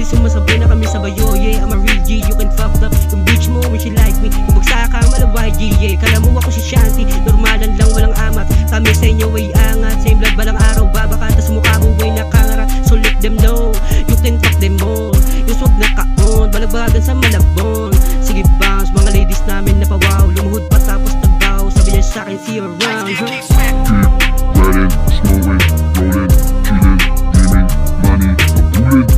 kasi sumasabay na kami sa bayo. Yeah, I'm a real G, you can fuck up yung bitch mo when she like me. Yung bagsakang malaway G, yeah. Kala mo ako si Shanti, normalan lang walang amat. Kami sa inyo ay angat, same blood balang araw babaka. Tas mukha mo ay nakangarap, so let them know you can fuck them all. Yung swag na kaon, balagbagan sa malabon. Sige bounce, mga ladies namin napawaw. Lumuhod pa tapos nagbaw, sabi niya sa'kin see you around. Riding, snowing, rolling, chilling, dreaming, money, a bullet.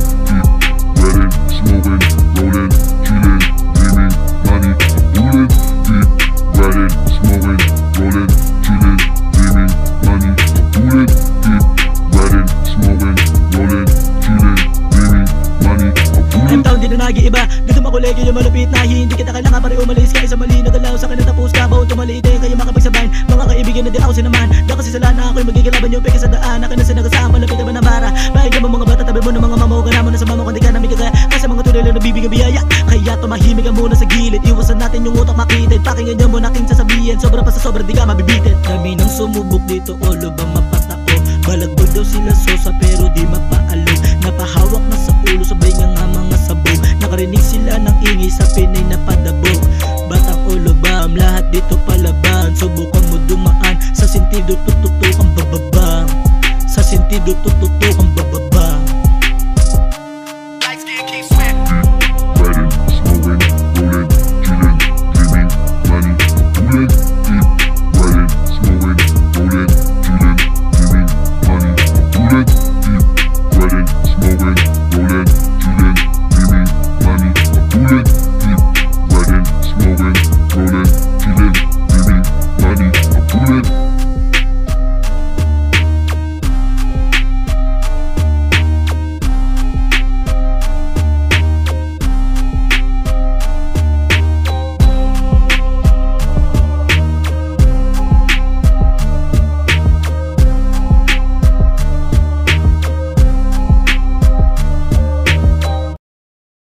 Keep riding, smoking, rolling, chilling, dreaming, money, a bullet. Keep riding, smoking, rolling, chilling, dreaming, money, a bullet. Keep riding, smoking, rolling, chilling, dreaming, money, a bullet. Ang taon din na nag-iiba, dito makulegi yung malupit na hindi kita kailangan pare umalis ka. Isa mali na galaw sa akin natapos ka, bawal tumaliit eh kayo makapagsabayan. Mga kaibigan na di ako sinaman, da kasi sila na ako'y magigalaban yung peke sa daan. Akin na sinagasaan, malapit naman ang bara. Pakinggan mo mga bata, tabi mo ng mga mamaw. Ka mo na sa mama kung di ka namin kagaya. Kasi mga tunay lang nabibigyan biyaya, kaya tumahimik ka muna sa gilid. Iwasan natin yung utak makitid, pakinggan niyo mo na aking sasabihin. Sobra pa sa sobra di ka mabibitin. Kami nang sumubok dito, ulo ba mapatao. Balagbag daw sila sosa pero di mapaalog. Napahawak na sa ulo, sabay nga nga mga sabog. Nakarinig sila ng ingay sa Pinay na padabog. Batang ulo bam, lahat dito palaban. Subukan mo dumaan, sa sentido tututok ang bababang. Sa sentido tututok